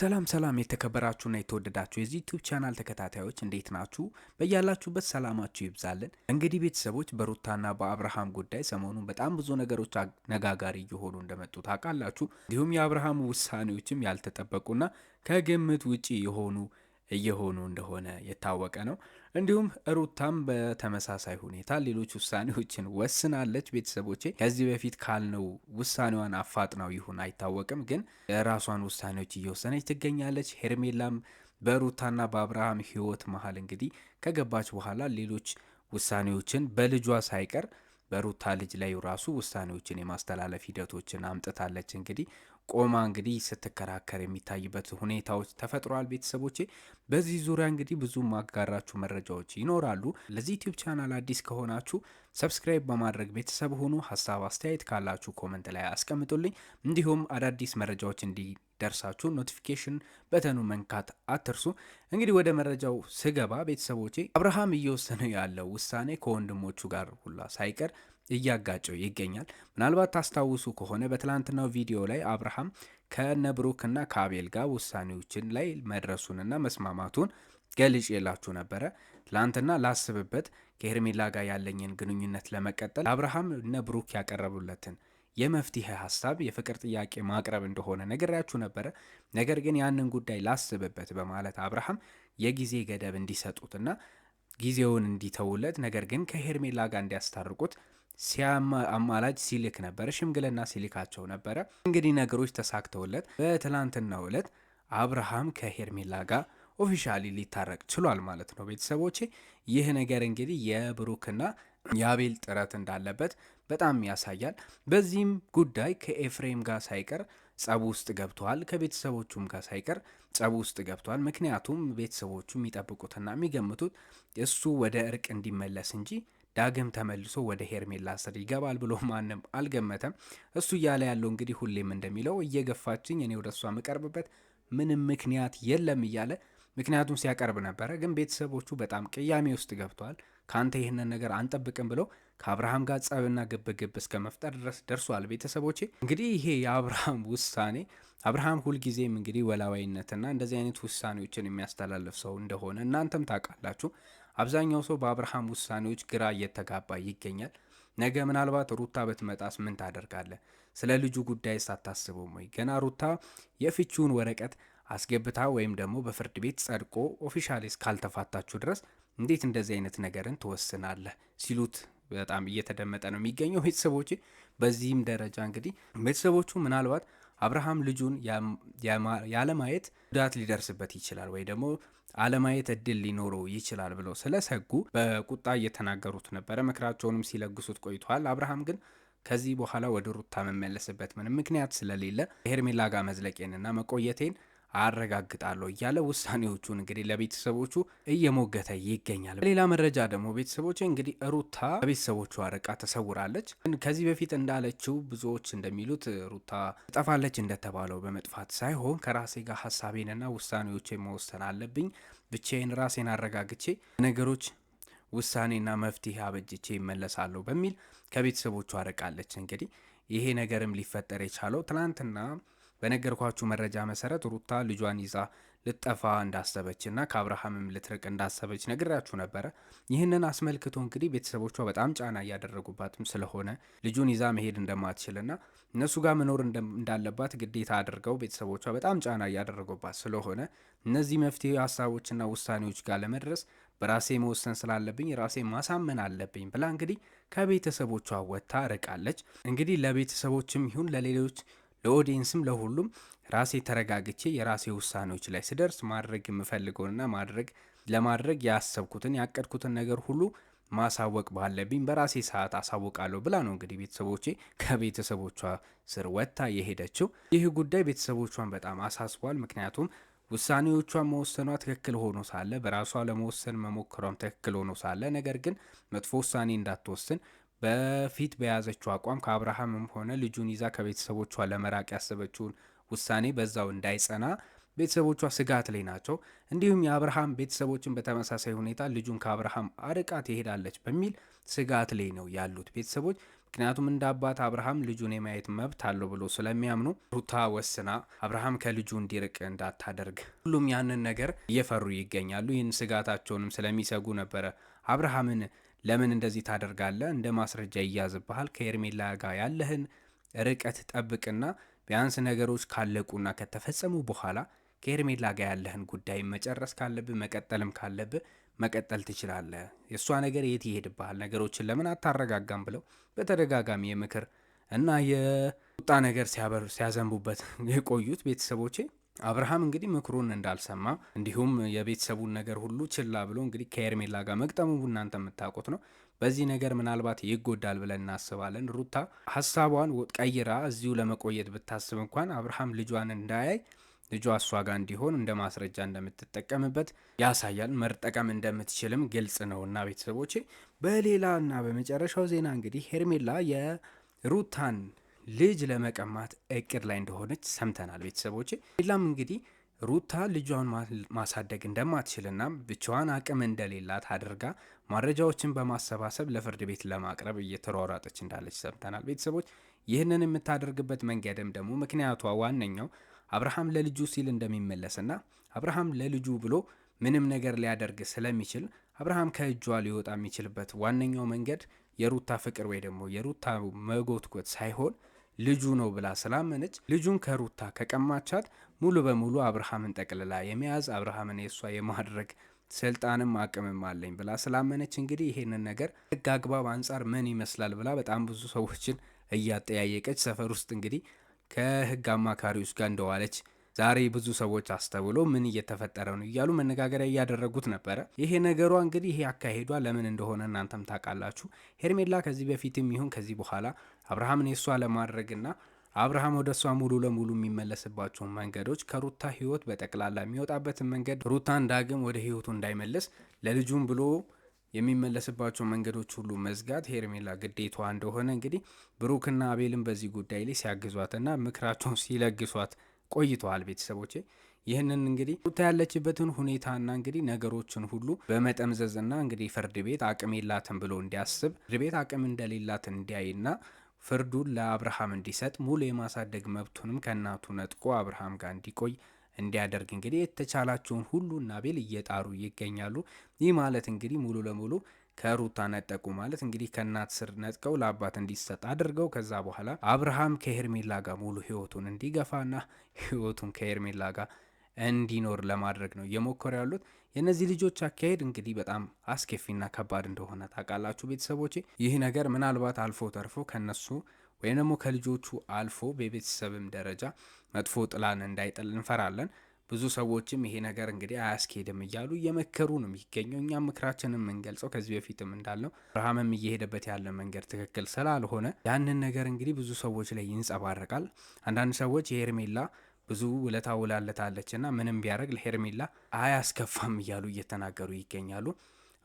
ሰላም የተከበራችሁና የተወደዳችሁ የዚህ ዩቲዩብ ቻናል ተከታታዮች እንዴት ናችሁ? በያላችሁበት ሰላማችሁ ይብዛልን። እንግዲህ ቤተሰቦች በሩታና በአብርሃም ጉዳይ ሰሞኑን በጣም ብዙ ነገሮች አነጋጋሪ እየሆኑ እንደመጡ ታውቃላችሁ። እንዲሁም የአብርሃም ውሳኔዎችም ያልተጠበቁና ከግምት ውጪ እየሆኑ እንደሆነ የታወቀ ነው። እንዲሁም ሩታም በተመሳሳይ ሁኔታ ሌሎች ውሳኔዎችን ወስናለች። ቤተሰቦቼ ከዚህ በፊት ካልነው ውሳኔዋን አፋጥናው ይሁን አይታወቅም፣ ግን የራሷን ውሳኔዎች እየወሰነች ትገኛለች። ሄርሜላም በሩታና በአብርሃም ሕይወት መሀል እንግዲህ ከገባች በኋላ ሌሎች ውሳኔዎችን በልጇ ሳይቀር በሩታ ልጅ ላይ ራሱ ውሳኔዎችን የማስተላለፍ ሂደቶችን አምጥታለች። እንግዲህ ቆማ እንግዲህ ስትከራከር የሚታይበት ሁኔታዎች ተፈጥሯል። ቤተሰቦቼ በዚህ ዙሪያ እንግዲህ ብዙ ማጋራችሁ መረጃዎች ይኖራሉ። ለዚህ ዩቲዩብ ቻናል አዲስ ከሆናችሁ ሰብስክራይብ በማድረግ ቤተሰብ ሆኑ። ሀሳብ አስተያየት ካላችሁ ኮመንት ላይ አስቀምጡልኝ። እንዲሁም አዳዲስ መረጃዎች እንዲደርሳችሁ ኖቲፊኬሽን በተኑ መንካት አትርሱ። እንግዲህ ወደ መረጃው ስገባ ቤተሰቦቼ አብርሃም እየወሰነ ያለው ውሳኔ ከወንድሞቹ ጋር ሁላ ሳይቀር እያጋጨው ይገኛል። ምናልባት ታስታውሱ ከሆነ በትላንትናው ቪዲዮ ላይ አብርሃም ከነብሩክና ከአቤል ጋር ውሳኔዎችን ላይ መድረሱንና መስማማቱን ገልጭ የላችሁ ነበረ። ትላንትና ላስብበት ከሄርሜላ ጋር ያለኝን ግንኙነት ለመቀጠል አብርሃም ነብሩክ ያቀረቡለትን የመፍትሄ ሀሳብ የፍቅር ጥያቄ ማቅረብ እንደሆነ ነግሬያችሁ ነበረ። ነገር ግን ያንን ጉዳይ ላስብበት በማለት አብርሃም የጊዜ ገደብ እንዲሰጡትና ጊዜውን እንዲተውለት ነገር ግን ከሄርሜላ ጋር እንዲያስታርቁት አማላጅ ሲልክ ነበረ፣ ሽምግልና ሲልካቸው ነበረ። እንግዲህ ነገሮች ተሳክተውለት በትላንትናው ዕለት አብርሃም ከሄርሜላ ጋር ኦፊሻሊ ሊታረቅ ችሏል ማለት ነው። ቤተሰቦቼ ይህ ነገር እንግዲህ የብሩክና የአቤል ጥረት እንዳለበት በጣም ያሳያል። በዚህም ጉዳይ ከኤፍሬም ጋር ሳይቀር ጸቡ ውስጥ ገብተዋል። ከቤተሰቦቹም ጋር ሳይቀር ጸቡ ውስጥ ገብተዋል። ምክንያቱም ቤተሰቦቹ የሚጠብቁትና የሚገምቱት እሱ ወደ እርቅ እንዲመለስ እንጂ ዳግም ተመልሶ ወደ ሄርሜላ ስር ይገባል ብሎ ማንም አልገመተም። እሱ እያለ ያለው እንግዲህ ሁሌም እንደሚለው እየገፋችኝ እኔ ወደ እሷ የምቀርብበት ምንም ምክንያት የለም እያለ ምክንያቱም ሲያቀርብ ነበረ። ግን ቤተሰቦቹ በጣም ቅያሜ ውስጥ ገብተዋል። ከአንተ ይህንን ነገር አንጠብቅም ብለው ከአብርሃም ጋር ጸብና ግብግብ እስከ መፍጠር ድረስ ደርሷል። ቤተሰቦቼ እንግዲህ ይሄ የአብርሃም ውሳኔ አብርሃም ሁልጊዜም እንግዲህ ወላዋይነትና እንደዚህ አይነት ውሳኔዎችን የሚያስተላልፍ ሰው እንደሆነ እናንተም ታውቃላችሁ። አብዛኛው ሰው በአብርሃም ውሳኔዎች ግራ እየተጋባ ይገኛል። ነገ ምናልባት ሩታ ብትመጣስ ምን ታደርጋለህ? ስለ ልጁ ጉዳይ ሳታስበውም ወይ? ገና ሩታ የፍቺውን ወረቀት አስገብታ ወይም ደግሞ በፍርድ ቤት ጸድቆ ኦፊሻሊ እስካልተፋታችሁ ድረስ እንዴት እንደዚህ አይነት ነገርን ትወስናለህ ሲሉት በጣም እየተደመጠ ነው የሚገኘው። ቤተሰቦች በዚህም ደረጃ እንግዲህ ቤተሰቦቹ ምናልባት አብርሃም ልጁን ያለማየት ጉዳት ሊደርስበት ይችላል ወይ ደግሞ አለማየት እድል ሊኖረው ይችላል ብለው ስለሰጉ በቁጣ እየተናገሩት ነበረ። ምክራቸውንም ሲለግሱት ቆይተዋል። አብርሃም ግን ከዚህ በኋላ ወደ ሩታ መመለስበት ምንም ምክንያት ስለሌለ ሄርሜላ ጋር መዝለቄንና መቆየቴን አረጋግጣለሁ እያለ ውሳኔዎቹን እንግዲህ ለቤተሰቦቹ እየሞገተ ይገኛል። በሌላ መረጃ ደግሞ ቤተሰቦች እንግዲህ ሩታ ከቤተሰቦቿ ርቃ ተሰውራለች። ከዚህ በፊት እንዳለችው ብዙዎች እንደሚሉት ሩታ ትጠፋለች እንደተባለው በመጥፋት ሳይሆን ከራሴ ጋር ሀሳቤንና ውሳኔዎች መወሰን አለብኝ፣ ብቻዬን ራሴን አረጋግቼ ነገሮች ውሳኔና መፍትሄ አበጅቼ ይመለሳለሁ በሚል ከቤተሰቦቿ ርቃለች። እንግዲህ ይሄ ነገርም ሊፈጠር የቻለው ትናንትና በነገርኳችሁ መረጃ መሰረት ሩታ ልጇን ይዛ ልጠፋ እንዳሰበችና ከአብርሃምም ልትርቅ እንዳሰበች ነግራችሁ ነበረ። ይህንን አስመልክቶ እንግዲህ ቤተሰቦቿ በጣም ጫና እያደረጉባትም ስለሆነ ልጁን ይዛ መሄድ እንደማትችልና እነሱ ጋር መኖር እንዳለባት ግዴታ አድርገው ቤተሰቦቿ በጣም ጫና እያደረጉባት ስለሆነ እነዚህ መፍትሄ ሀሳቦችና ውሳኔዎች ጋር ለመድረስ በራሴ መወሰን ስላለብኝ ራሴ ማሳመን አለብኝ ብላ እንግዲህ ከቤተሰቦቿ ወጥታ ርቃለች። እንግዲህ ለቤተሰቦችም ይሁን ለሌሎች ለኦዲየንስም ለሁሉም ራሴ ተረጋግቼ የራሴ ውሳኔዎች ላይ ስደርስ ማድረግ የምፈልገውንና ለማድረግ ያሰብኩትን ያቀድኩትን ነገር ሁሉ ማሳወቅ ባለብኝ በራሴ ሰዓት አሳውቃለሁ ብላ ነው እንግዲህ ቤተሰቦቼ ከቤተሰቦቿ ስር ወጥታ የሄደችው። ይህ ጉዳይ ቤተሰቦቿን በጣም አሳስቧል። ምክንያቱም ውሳኔዎቿን መወሰኗ ትክክል ሆኖ ሳለ በራሷ ለመወሰን መሞከሯም ትክክል ሆኖ ሳለ ነገር ግን መጥፎ ውሳኔ እንዳትወስን በፊት በያዘችው አቋም ከአብርሃምም ሆነ ልጁን ይዛ ከቤተሰቦቿ ለመራቅ ያሰበችውን ውሳኔ በዛው እንዳይጸና ቤተሰቦቿ ስጋት ላይ ናቸው። እንዲሁም የአብርሃም ቤተሰቦችን በተመሳሳይ ሁኔታ ልጁን ከአብርሃም አርቃ ትሄዳለች በሚል ስጋት ላይ ነው ያሉት ቤተሰቦች። ምክንያቱም እንደ አባት አብርሃም ልጁን የማየት መብት አለው ብሎ ስለሚያምኑ ሩታ ወስና አብርሃም ከልጁ እንዲርቅ እንዳታደርግ ሁሉም ያንን ነገር እየፈሩ ይገኛሉ። ይህን ስጋታቸውንም ስለሚሰጉ ነበረ አብርሃምን ለምን እንደዚህ ታደርጋለህ? እንደ ማስረጃ ይያዝብሃል። ከኤርሜላ ጋር ያለህን ርቀት ጠብቅና ቢያንስ ነገሮች ካለቁና ከተፈጸሙ በኋላ ከኤርሜላ ጋር ያለህን ጉዳይ መጨረስ ካለብህ መቀጠልም ካለብህ መቀጠል ትችላለህ። የእሷ ነገር የት ይሄድብሃል? ነገሮችን ለምን አታረጋጋም? ብለው በተደጋጋሚ የምክር እና የቁጣ ነገር ሲያዘንቡበት የቆዩት ቤተሰቦቼ አብርሃም እንግዲህ ምክሩን እንዳልሰማ እንዲሁም የቤተሰቡን ነገር ሁሉ ችላ ብሎ እንግዲህ ከኤርሜላ ጋር መግጠሙ እናንተ የምታውቁት ነው። በዚህ ነገር ምናልባት ይጎዳል ብለን እናስባለን። ሩታ ሀሳቧን ቀይራ እዚሁ ለመቆየት ብታስብ እንኳን አብርሃም ልጇን እንዳያይ ልጇ እሷ ጋር እንዲሆን እንደ ማስረጃ እንደምትጠቀምበት ያሳያል። መጠቀም እንደምትችልም ግልጽ ነው። እና ቤተሰቦቼ በሌላ እና በመጨረሻው ዜና እንግዲህ ሄርሜላ የሩታን ልጅ ለመቀማት እቅድ ላይ እንደሆነች ሰምተናል። ቤተሰቦቼ ሌላም እንግዲህ ሩታ ልጇን ማሳደግ እንደማትችልና ብቻዋን አቅም እንደሌላት አድርጋ ማረጃዎችን በማሰባሰብ ለፍርድ ቤት ለማቅረብ እየተሯሯጠች እንዳለች ሰምተናል። ቤተሰቦች ይህንን የምታደርግበት መንገድም ደግሞ ምክንያቷ ዋነኛው አብርሃም ለልጁ ሲል እንደሚመለስና አብርሃም ለልጁ ብሎ ምንም ነገር ሊያደርግ ስለሚችል አብርሃም ከእጇ ሊወጣ የሚችልበት ዋነኛው መንገድ የሩታ ፍቅር ወይ ደግሞ የሩታ መጎትጎት ሳይሆን ልጁ ነው ብላ ስላመነች ልጁን ከሩታ ከቀማቻት ሙሉ በሙሉ አብርሃምን ጠቅልላ የመያዝ አብርሃምን የእሷ የማድረግ ስልጣንም አቅምም አለኝ ብላ ስላመነች እንግዲህ ይሄንን ነገር ሕግ አግባብ አንጻር ምን ይመስላል ብላ በጣም ብዙ ሰዎችን እያጠያየቀች ሰፈር ውስጥ እንግዲህ ከሕግ አማካሪዎች ጋር እንደዋለች ዛሬ ብዙ ሰዎች አስተውሎ ምን እየተፈጠረ ነው እያሉ መነጋገሪያ እያደረጉት ነበረ። ይሄ ነገሯ እንግዲህ ይሄ አካሄዷ ለምን እንደሆነ እናንተም ታውቃላችሁ። ሄርሜላ ከዚህ በፊትም ይሁን ከዚህ በኋላ አብርሃምን የእሷ ለማድረግና አብርሃም ወደ እሷ ሙሉ ለሙሉ የሚመለስባቸውን መንገዶች ከሩታ ህይወት በጠቅላላ የሚወጣበትን መንገድ ሩታን ዳግም ወደ ህይወቱ እንዳይመለስ ለልጁም ብሎ የሚመለስባቸው መንገዶች ሁሉ መዝጋት ሄርሜላ ግዴቷ እንደሆነ እንግዲህ ብሩክና አቤልም በዚህ ጉዳይ ላይ ሲያግዟትና ምክራቸውን ሲለግሷት ቆይተዋል። ቤተሰቦቼ ይህንን እንግዲህ ሩታ ያለችበትን ሁኔታና እንግዲህ ነገሮችን ሁሉ በመጠምዘዝና እንግዲህ ፍርድ ቤት አቅም የላትም ብሎ እንዲያስብ ፍርድ ቤት አቅም እንደሌላት እንዲያይና ፍርዱን ለአብርሃም እንዲሰጥ ሙሉ የማሳደግ መብቱንም ከእናቱ ነጥቆ አብርሃም ጋር እንዲቆይ እንዲያደርግ እንግዲህ የተቻላቸውን ሁሉ እና አቤል እየጣሩ ይገኛሉ። ይህ ማለት እንግዲህ ሙሉ ለሙሉ ከሩታ ነጠቁ ማለት እንግዲህ ከእናት ስር ነጥቀው ለአባት እንዲሰጥ አድርገው ከዛ በኋላ አብርሃም ከሄርሜላ ጋር ሙሉ ህይወቱን እንዲገፋና ህይወቱን ከሄርሜላ ጋር እንዲኖር ለማድረግ ነው እየሞከሩ ያሉት። የእነዚህ ልጆች አካሄድ እንግዲህ በጣም አስከፊና ከባድ እንደሆነ ታውቃላችሁ ቤተሰቦቼ። ይህ ነገር ምናልባት አልፎ ተርፎ ከነሱ ወይም ደግሞ ከልጆቹ አልፎ በቤተሰብም ደረጃ መጥፎ ጥላን እንዳይጥል እንፈራለን። ብዙ ሰዎችም ይሄ ነገር እንግዲህ አያስኬድም እያሉ እየመከሩ ነው የሚገኘው። እኛም ምክራችንን የምንገልጸው ከዚህ በፊትም እንዳልነው አብርሃምም እየሄደበት ያለ መንገድ ትክክል ስላልሆነ ያንን ነገር እንግዲህ ብዙ ሰዎች ላይ ይንጸባረቃል። አንዳንድ ሰዎች የሄርሜላ ብዙ ውለታ ውላለታለች እና ምንም ቢያደርግ ለሄርሜላ አያስከፋም እያሉ እየተናገሩ ይገኛሉ።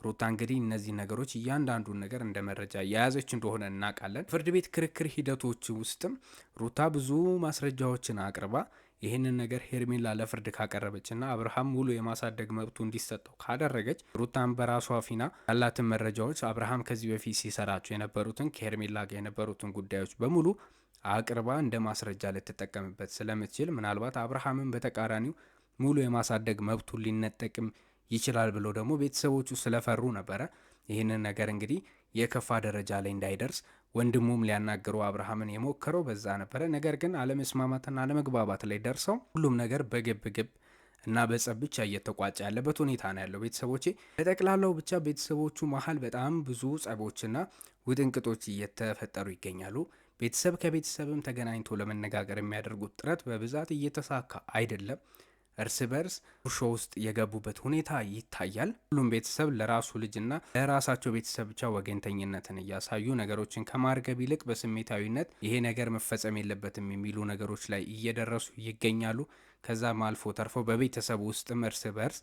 ሩታ እንግዲህ እነዚህ ነገሮች እያንዳንዱን ነገር እንደ መረጃ የያዘች እንደሆነ እናውቃለን። ፍርድ ቤት ክርክር ሂደቶች ውስጥም ሩታ ብዙ ማስረጃዎችን አቅርባ ይህንን ነገር ሄርሜላ ለፍርድ ካቀረበችና አብርሃም ሙሉ የማሳደግ መብቱ እንዲሰጠው ካደረገች ሩታን በራሷ ፊና ያላትን መረጃዎች አብርሃም ከዚህ በፊት ሲሰራቸው የነበሩትን ከሄርሜላ ጋር የነበሩትን ጉዳዮች በሙሉ አቅርባ እንደ ማስረጃ ልትጠቀምበት ስለምትችል ምናልባት አብርሃምን በተቃራኒው ሙሉ የማሳደግ መብቱን ሊነጠቅም ይችላል ብሎ ደግሞ ቤተሰቦቹ ስለፈሩ ነበረ ይህንን ነገር እንግዲህ የከፋ ደረጃ ላይ እንዳይደርስ ወንድሙም ሊያናገሩ አብርሃምን የሞከረው በዛ ነበረ። ነገር ግን አለመስማማትና አለመግባባት ላይ ደርሰው ሁሉም ነገር በግብ ግብ እና በጸብ ብቻ እየተቋጨ ያለበት ሁኔታ ነው ያለው። ቤተሰቦቼ በጠቅላላው ብቻ ቤተሰቦቹ መሀል በጣም ብዙ ጸቦችና ውጥንቅጦች እየተፈጠሩ ይገኛሉ። ቤተሰብ ከቤተሰብም ተገናኝቶ ለመነጋገር የሚያደርጉት ጥረት በብዛት እየተሳካ አይደለም። እርስ በርስ ቁርሾ ውስጥ የገቡበት ሁኔታ ይታያል። ሁሉም ቤተሰብ ለራሱ ልጅና ለራሳቸው ቤተሰብ ብቻ ወገንተኝነትን እያሳዩ ነገሮችን ከማርገብ ይልቅ በስሜታዊነት ይሄ ነገር መፈጸም የለበትም የሚሉ ነገሮች ላይ እየደረሱ ይገኛሉ። ከዛም አልፎ ተርፎ በቤተሰብ ውስጥም እርስ በርስ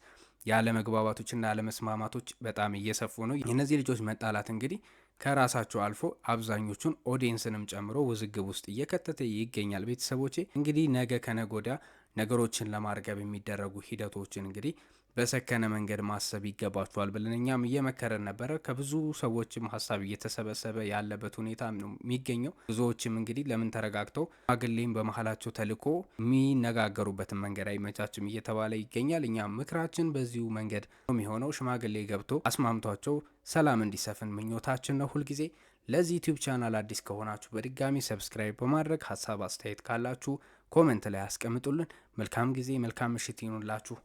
ያለመግባባቶችና ያለመስማማቶች በጣም እየሰፉ ነው። የእነዚህ ልጆች መጣላት እንግዲህ ከራሳቸው አልፎ አብዛኞቹን ኦዲየንስንም ጨምሮ ውዝግብ ውስጥ እየከተተ ይገኛል። ቤተሰቦቼ እንግዲህ ነገ ከነገ ወዲያ ነገሮችን ለማርገብ የሚደረጉ ሂደቶችን እንግዲህ በሰከነ መንገድ ማሰብ ይገባቸዋል ብለን እኛም እየመከረን ነበረ። ከብዙ ሰዎችም ሀሳብ እየተሰበሰበ ያለበት ሁኔታ ነው የሚገኘው። ብዙዎችም እንግዲህ ለምን ተረጋግተው ሽማግሌም በመሀላቸው ተልኮ የሚነጋገሩበትን መንገድ አይመቻችም እየተባለ ይገኛል። እኛም ምክራችን በዚሁ መንገድ ነው የሚሆነው። ሽማግሌ ገብቶ አስማምቷቸው ሰላም እንዲሰፍን ምኞታችን ነው ሁልጊዜ። ለዚህ ዩቲዩብ ቻናል አዲስ ከሆናችሁ በድጋሚ ሰብስክራይብ በማድረግ ሀሳብ አስተያየት ካላችሁ ኮሜንት ላይ አስቀምጡልን። መልካም ጊዜ፣ መልካም ምሽት ይሁንላችሁ።